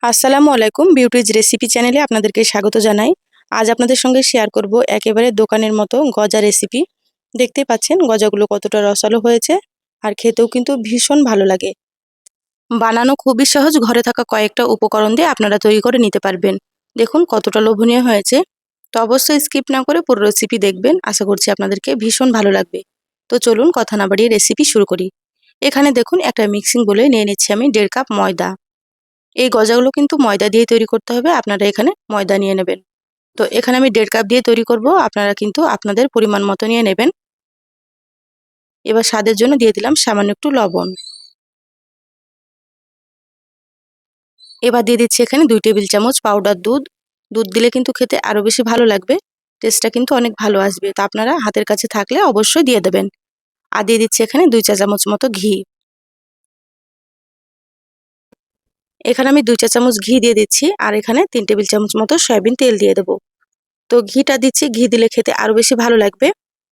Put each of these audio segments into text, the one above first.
আসসালামু আলাইকুম, beauties recipe চ্যানেলে আপনাদেরকে স্বাগত জানাই। আজ আপনাদের সঙ্গে শেয়ার করব একেবারে দোকানের মতো গজা রেসিপি। দেখতেই পাচ্ছেন গজাগুলো কতটা রসালো হয়েছে, আর খেতেও কিন্তু ভীষণ ভালো লাগে। বানানো খুবই সহজ, ঘরে থাকা কয়েকটা উপকরণ দিয়ে আপনারা তৈরি করে নিতে পারবেন। দেখুন কতটা লোভনীয় হয়েছে। তো অবশ্যই স্কিপ না করে পুরো রেসিপি দেখবেন, আশা করছি আপনাদেরকে ভীষণ ভালো লাগবে। তো চলুন কথা না বাড়িয়ে রেসিপি শুরু করি। এখানে দেখুন একটা মিক্সিং বোলে নিয়ে নিচ্ছি আমি 1.5 কাপ ময়দা। এই গজাগুলো কিন্তু ময়দা দিয়ে তৈরি করতে হবে, আপনারা এখানে ময়দা নিয়ে নেবেন। তো এখানে আমি 1.5 কাপ দিয়ে তৈরি করব, আপনারা কিন্তু আপনাদের পরিমাণ মতো নিয়ে নেবেন। এবার স্বাদের জন্য দিয়ে দিলাম সামান্য একটু লবণ। এবার দিয়ে দিচ্ছি এখানে 2 টেবিল চামচ পাউডার দুধ। দুধ দিলে কিন্তু খেতে আরো বেশি ভালো লাগবে, টেস্টটা কিন্তু অনেক ভালো আসবে। তো আপনারা হাতের কাছে থাকলে অবশ্যই দিয়ে দেবেন। আর দিয়ে দিচ্ছি এখানে 2 চা চামচ মতো ঘি। এখানে আমি 2 চা চামচ ঘি দিয়ে দিচ্ছি, আর এখানে 3 টেবিল চামচ মতো সয়াবিন তেল দিয়ে দেবো। তো ঘিটা দিচ্ছি, ঘি দিলে খেতে আরো বেশি ভালো লাগবে।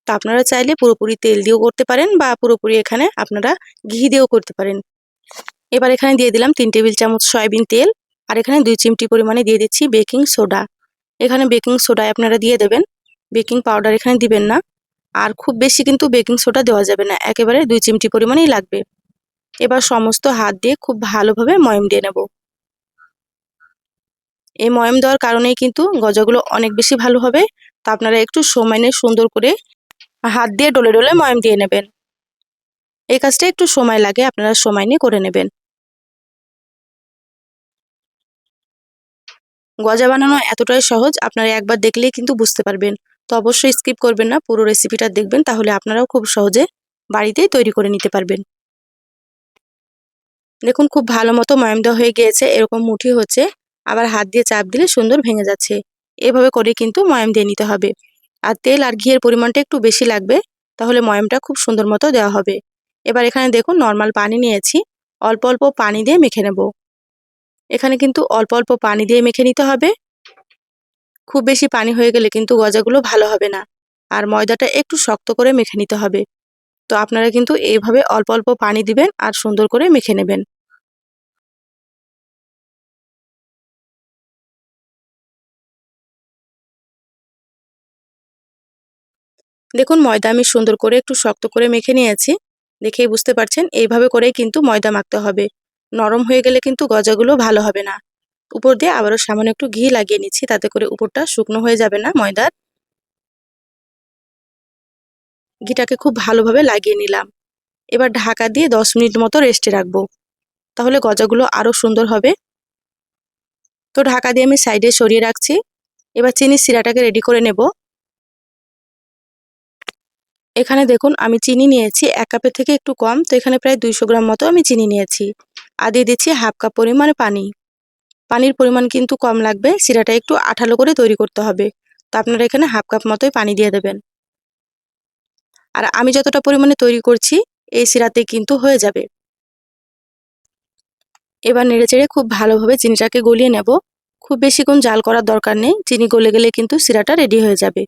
তো আপনারা চাইলে পুরোপুরি তেল দিয়েও করতে পারেন, বা পুরোপুরি এখানে আপনারা ঘি দিয়েও করতে পারেন। এবার এখানে দিয়ে দিলাম 3 টেবিল চামচ সয়াবিন তেল, আর এখানে 2 চিমটি পরিমাণে দিয়ে দিচ্ছি বেকিং সোডা। এখানে বেকিং সোডা আপনারা দিয়ে দেবেন, বেকিং পাউডার এখানে দিবেন না। আর খুব বেশি কিন্তু বেকিং সোডা দেওয়া যাবে না, একেবারে 2 চিমটি পরিমাণেই লাগবে। এবার সমস্ত হাত দিয়ে খুব ভালোভাবে ময়ম দিয়ে নেব। এই ময়ম দেওয়ার কারণেই কিন্তু গজাগুলো অনেক বেশি ভালো হবে। তো আপনারা একটু সময় নিয়ে সুন্দর করে হাত দিয়ে ডলে ডলে ময়ম দিয়ে নেবেন। এই কাজটা একটু সময় লাগে, আপনারা সময় নিয়ে করে নেবেন। গজা বানানো এতটাই সহজ, আপনারা একবার দেখলেই কিন্তু বুঝতে পারবেন। তো অবশ্যই স্কিপ করবেন না, পুরো রেসিপিটা দেখবেন, তাহলে আপনারাও খুব সহজে বাড়িতেই তৈরি করে নিতে পারবেন। দেখুন খুব ভালো মতো ময়ম দেওয়া হয়ে গিয়েছে, এরকম মুঠি হচ্ছে। আবার হাত দিয়ে চাপ দিলে সুন্দর ভেঙে যাচ্ছে। এভাবে করে কিন্তু ময়ম দিয়ে নিতে হবে। আর তেল আর ঘিয়ের পরিমাণটা একটু বেশি লাগবে, তাহলে ময়মটা খুব সুন্দর মতো দেওয়া হবে। এবার এখানে দেখুন নর্মাল পানি নিয়েছি, অল্প অল্প পানি দিয়ে মেখে নেব। এখানে কিন্তু অল্প অল্প পানি দিয়ে মেখে নিতে হবে। খুব বেশি পানি হয়ে গেলে কিন্তু গজাগুলো ভালো হবে না। আর ময়দাটা একটু শক্ত করে মেখে নিতে হবে। তো আপনারা কিন্তু এইভাবে অল্প অল্প পানি দিবেন আর সুন্দর করে মেখে নেবেন। দেখুন ময়দা আমি সুন্দর করে একটু শক্ত করে মেখে নিয়েছি। দেখেই বুঝতে পারছেন, এইভাবে করেই কিন্তু ময়দা মাখতে হবে। নরম হয়ে গেলে কিন্তু গজাগুলো ভালো হবে না। উপর দিয়ে আবারও সামান্য একটু ঘি লাগিয়ে নিচ্ছি, তাতে করে উপরটা শুকনো হয়ে যাবে না ময়দার। ঘিটাকে খুব ভালোভাবে লাগিয়ে নিলাম। এবার ঢাকা দিয়ে 10 মিনিট মতো রেস্টে রাখবো, তাহলে গজাগুলো আরো সুন্দর হবে। তো ঢাকা দিয়ে আমি সাইডে সরিয়ে রাখছি। এবার চিনির সিরাটাকে রেডি করে নেব। এখানে দেখুন আমি চিনি নিয়েছি 1 কাপের থেকে একটু কম, তো এখানে প্রায় 200 গ্রাম মতো আমি চিনি নিয়েছি। আর দিয়ে দিচ্ছি 1/2 কাপ পরিমাণে পানি। পানির পরিমাণ কিন্তু কম লাগবে, সিরাটা একটু আঠালো করে তৈরি করতে হবে। তো আপনারা এখানে 1/2 কাপ মতোই পানি দিয়ে দেবেন। আর আমি যতটা পরিমাণে তৈরি করছি, এই সিরাতে কিন্তু হয়ে যাবে। এবার নেড়েচেড়ে খুব ভালোভাবে চিনিটাকে গলিয়ে নেব। খুব বেশিক্ষণ জাল করার দরকার নেই, চিনি গলে গেলে কিন্তু সিরাটা রেডি হয়ে যাবে।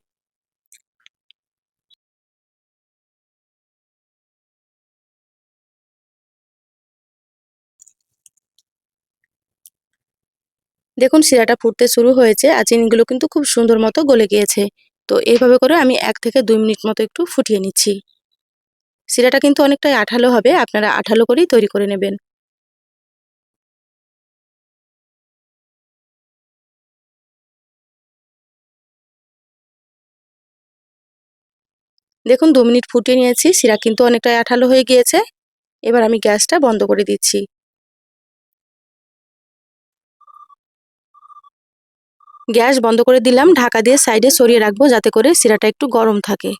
দেখুন সিরাটা ফুটতে শুরু হয়েছে, আর চিনিগুলো কিন্তু খুব সুন্দর মতো গলে গিয়েছে। তো এইভাবে করে আমি 1 থেকে 2 মিনিট মতো একটু ফুটিয়ে নিচ্ছি। সিরাটা কিন্তু অনেকটাই আঠালো হবে, আপনারা আঠালো করেই তৈরি করে নেবেন। দেখুন 2 মিনিট ফুটিয়ে নিয়েছি, সিরা কিন্তু অনেকটাই আঠালো হয়ে গিয়েছে। এবার আমি গ্যাসটা বন্ধ করে দিচ্ছি। গ্যাস বন্ধ করে দিলাম, ঢাকা দিয়ে সাইডে সরিয়ে রাখবো, যাতে করে সিরাটা একটু গরম থাকে।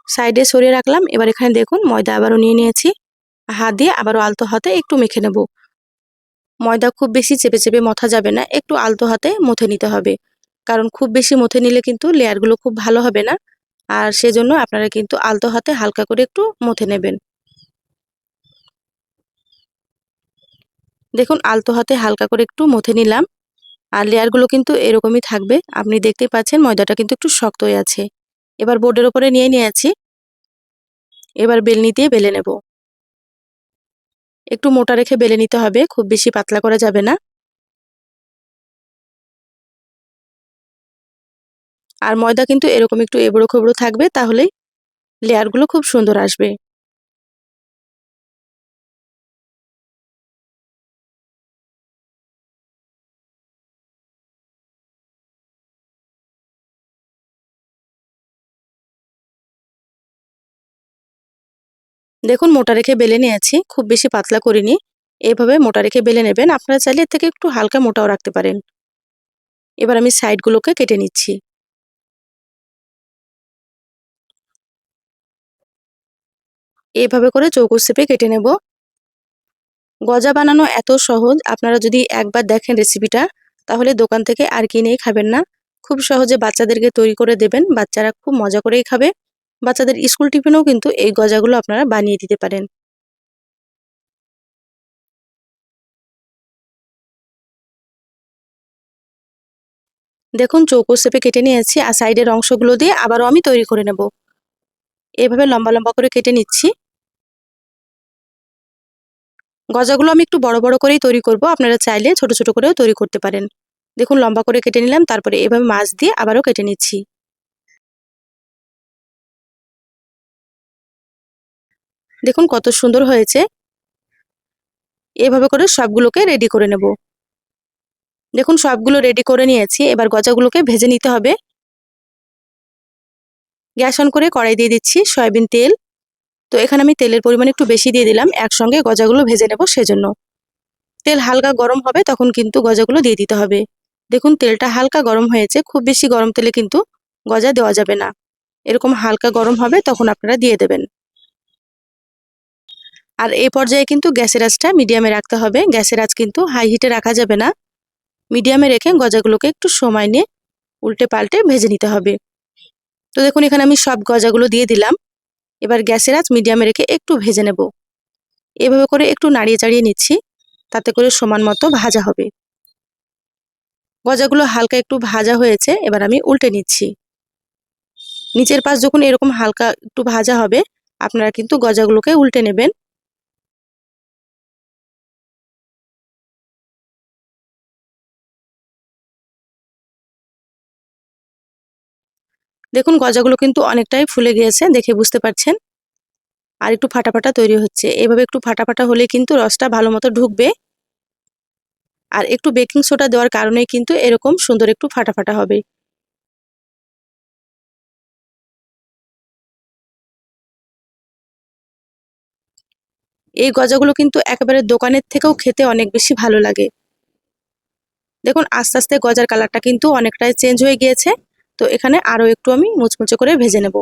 সাইডে সরিয়ে রাখলাম। এবার এখানে দেখুন ময়দা আবারও নিয়ে নিয়েছি। হাত দিয়ে আবারও আলতো হাতে একটু মেখে নেব। ময়দা খুব বেশি চেপে চেপে মথা যাবে না, একটু আলতো হাতে মথে নিতে হবে। কারণ খুব বেশি মথে নিলে কিন্তু লেয়ারগুলো খুব ভালো হবে না। আর সেজন্য আপনারা কিন্তু আলতো হাতে হালকা করে একটু মথে নেবেন। দেখুন আলতো হাতে হালকা করে একটু মথে নিলাম। আর লেয়ারগুলো কিন্তু এরকমই থাকবে, আপনি দেখতেই পাচ্ছেন ময়দাটা কিন্তু একটু শক্ত হয়ে আছে। এবার বোর্ডের ওপরে নিয়ে নিয়েছি। এবার বেলনি দিয়ে বেলে নেব। একটু মোটা রেখে বেলে নিতে হবে, খুব বেশি পাতলা করা যাবে না। আর ময়দা কিন্তু এরকম একটু এবড়ো খেবড়ো থাকবে, তাহলেই লেয়ারগুলো খুব সুন্দর আসবে। দেখুন মোটা রেখে বেলে নিয়েছি, খুব বেশি পাতলা করিনি। এইভাবে মোটা রেখে বেলে নেবেন। আপনারা চাইলে এর থেকে একটু হালকা মোটাও রাখতে পারেন। এবার আমি সাইডগুলোকে কেটে নিচ্ছি। এইভাবে করে চৌকো শেপে কেটে নেব। গজা বানানো এত সহজ, আপনারা যদি একবার দেখেন রেসিপিটা, তাহলে দোকান থেকে আর কিনেই খাবেন না। খুব সহজে বাচ্চাদেরকে তৈরি করে দেবেন, বাচ্চারা খুব মজা করেই খাবে। বাচ্চাদের স্কুল টিফিনেও কিন্তু এই গজাগুলো আপনারা বানিয়ে দিতে পারেন। দেখুন চৌকো শেপে কেটে নিয়েছি, আর সাইডের অংশগুলো দিয়ে আবারও আমি তৈরি করে নেব। এভাবে লম্বা লম্বা করে কেটে নিচ্ছি। গজাগুলো আমি একটু বড় বড় করেই তৈরি করব, আপনারা চাইলে ছোট ছোট করেও তৈরি করতে পারেন। দেখুন লম্বা করে কেটে নিলাম, তারপরে এভাবে মাছ দিয়ে আবারও কেটে নিচ্ছি। দেখুন কত সুন্দর হয়েছে। এভাবে করে সবগুলোকে রেডি করে নেব। দেখুন সবগুলো রেডি করে নিয়েছি, এবার গজাগুলোকে ভেজে নিতে হবে। গ্যাস অন করে কড়াই দিয়ে দিচ্ছি সয়াবিন তেল। তো এখানে আমি তেলের পরিমাণ একটু বেশি দিয়ে দিলাম, একসঙ্গে গজাগুলো ভেজে নেব সেজন্য। তেল হালকা গরম হবে তখন কিন্তু গজাগুলো দিয়ে দিতে হবে। দেখুন তেলটা হালকা গরম হয়েছে, খুব বেশি গরম তেলে কিন্তু গজা দেওয়া যাবে না। এরকম হালকা গরম হবে তখন আপনারা দিয়ে দেবেন। আর এই পর্যায়ে কিন্তু গ্যাসের আঁচটা মিডিয়ামে রাখতে হবে, গ্যাসের আঁচ কিন্তু হাই হিটে রাখা যাবে না। মিডিয়ামে রেখে গজাগুলোকে একটু সময় নিয়ে উল্টে পাল্টে ভেজে নিতে হবে। তো দেখুন এখানে আমি সব গজাগুলো দিয়ে দিলাম। এবার গ্যাসের আঁচ মিডিয়ামে রেখে একটু ভেজে নেব। এভাবে করে একটু নাড়িয়ে চাড়িয়ে নিচ্ছি, তাতে করে সমান মতো ভাজা হবে। গজাগুলো হালকা একটু ভাজা হয়েছে, এবার আমি উল্টে নিচ্ছি। নিচের পাশ যখন এরকম হালকা একটু ভাজা হবে, আপনারা কিন্তু গজাগুলোকে উল্টে নেবেন। দেখুন গজাগুলো কিন্তু অনেকটাই ফুলে গিয়েছে, দেখে বুঝতে পারছেন। আর একটু ফাটা ফাটা তৈরি হচ্ছে, এভাবে একটু ফাটা ফাটা হলে কিন্তু রসটা ভালো মতো ঢুকবে। আর একটু বেকিং সোডা দেওয়ার কারণেই কিন্তু এরকম সুন্দর একটু ফাটা ফাটা হবে। এই গজাগুলো কিন্তু একেবারে দোকানের থেকেও খেতে অনেক বেশি ভালো লাগে। দেখুন আস্তে আস্তে গজার কালারটা কিন্তু অনেকটাই চেঞ্জ হয়ে গিয়েছে। তো এখানে আরো একটু আমি মুচমুচে করে ভেজে নেব।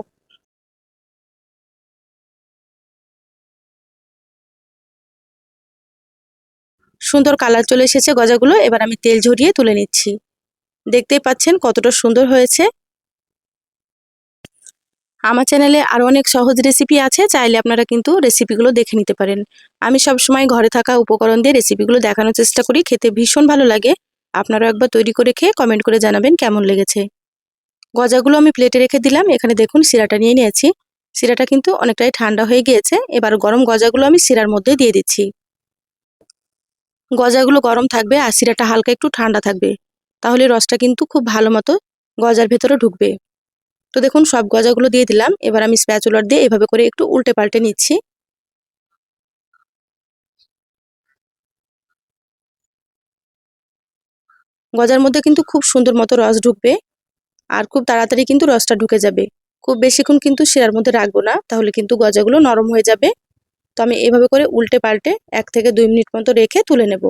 সুন্দর কালার চলে এসেছে গজাগুলো, এবার আমি তেল ঝরিয়ে তুলে নিচ্ছি। দেখতেই পাচ্ছেন কতটা সুন্দর হয়েছে। আমার চ্যানেলে আরো অনেক সহজ রেসিপি আছে, চাইলে আপনারা কিন্তু রেসিপিগুলো দেখে নিতে পারেন। আমি সবসময় ঘরে থাকা উপকরণ দিয়ে রেসিপিগুলো দেখানোর চেষ্টা করি, খেতে ভীষণ ভালো লাগে। আপনারাও একবার তৈরি করে খেয়ে কমেন্ট করে জানাবেন কেমন লেগেছে। গজাগুলো আমি প্লেটে রেখে দিলাম, এখানে দেখুন শিরাটা নিয়ে নিয়েছি। শিরাটা কিন্তু অনেকটাই ঠান্ডা হয়ে গিয়েছে, এবার গরম গজাগুলো আমি শিরার মধ্যে দিয়ে দিচ্ছি। গজাগুলো গরম থাকবে আর শিরাটা হালকা একটু ঠান্ডা থাকবে, তাহলে রসটা কিন্তু খুব ভালো মতো গজার ভেতরে ঢুকবে। তো দেখুন সব গজাগুলো দিয়ে দিলাম, এবার আমি স্প্যাচুলার দিয়ে এভাবে করে একটু উল্টে পাল্টে নিচ্ছি। গজার মধ্যে কিন্তু খুব সুন্দর মতো রস ঢুকবে, আর খুব তাড়াতাড়ি কিন্তু রসটা ঢুকে যাবে। খুব বেশিক্ষণ কিন্তু শিরার মধ্যে রাখবো না, তাহলে কিন্তু গজাগুলো নরম হয়ে যাবে। তো আমি এভাবে করে উল্টে পাল্টে 1 থেকে 2 মিনিট মতো রেখে তুলে নেব।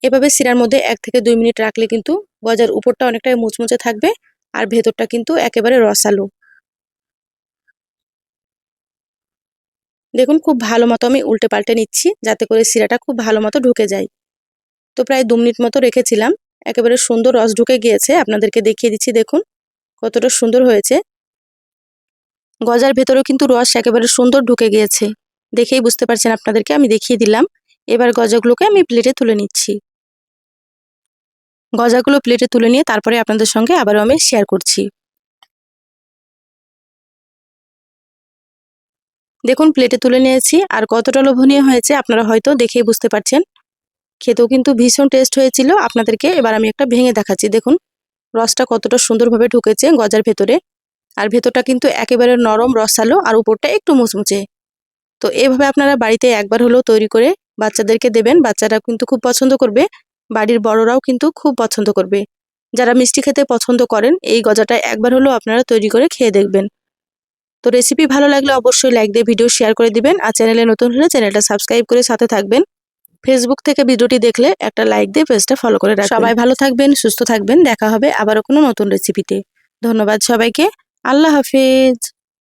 এভাবে শিরার মধ্যে 1 থেকে 2 মিনিট রাখলে কিন্তু গজার উপরটা অনেকটাই মুচমুচে থাকবে, আর ভেতরটা কিন্তু একেবারে রসালো। দেখুন খুব ভালো মতো আমি উল্টে পাল্টে নিচ্ছি, যাতে করে শিরাটা খুব ভালো মতো ঢুকে যায়। তো প্রায় 2 মিনিট মতো রেখেছিলাম, একেবারে সুন্দর রস ঢুকে গিয়েছে। আপনাদেরকে দেখিয়ে দিচ্ছি, দেখুন কতটা সুন্দর হয়েছে। গজার ভেতরেও কিন্তু রস একেবারে সুন্দর ঢুকে গিয়েছে, দেখেই বুঝতে পারছেন, আপনাদেরকে আমি দেখিয়ে দিলাম। এবার গজাগুলোকে আমি প্লেটে তুলে নিচ্ছি। গজাগুলো প্লেটে তুলে নিয়ে তারপরে আপনাদের সঙ্গে আবারও আমি শেয়ার করছি। দেখুন প্লেটে তুলে নিয়েছি আর কতটা লোভনীয় হয়েছে আপনারা হয়তো দেখেই বুঝতে পারছেন। খেতেও কিন্তু ভীষণ টেস্ট হয়েছিল। আপনাদেরকে এবার আমি একটা ভেঙে দেখাচ্ছি। দেখুন রসটা কতটা সুন্দরভাবে ঢুকেছে গজার ভেতরে। আর ভেতরটা কিন্তু একেবারে নরম রসালো আর উপরটা একটু মুচমুচে। তো এভাবে আপনারা বাড়িতে একবার হলেও তৈরি করে বাচ্চাদেরকে দেবেন। বাচ্চারা কিন্তু খুব পছন্দ করবে, বাড়ির বড়রাও কিন্তু খুব পছন্দ করবে। যারা মিষ্টি খেতে পছন্দ করেন এই গজাটা একবার হলেও আপনারা তৈরি করে খেয়ে দেখবেন। তো রেসিপি ভালো লাগলে অবশ্যই লাইক দিয়ে ভিডিও শেয়ার করে দিবেন আর চ্যানেলে নতুন হলে চ্যানেলটা সাবস্ক্রাইব করে সাথে থাকবেন। ফেসবুক থেকে ভিডিওটি দেখলে একটা লাইক দিয়ে পেজটা ফলো করে রাখবেন। সবাই ভালো থাকবেন, সুস্থ থাকবেন। দেখা হবে আবারও কোনো নতুন রেসিপিতে। ধন্যবাদ সবাইকে। আল্লাহ হাফেজ।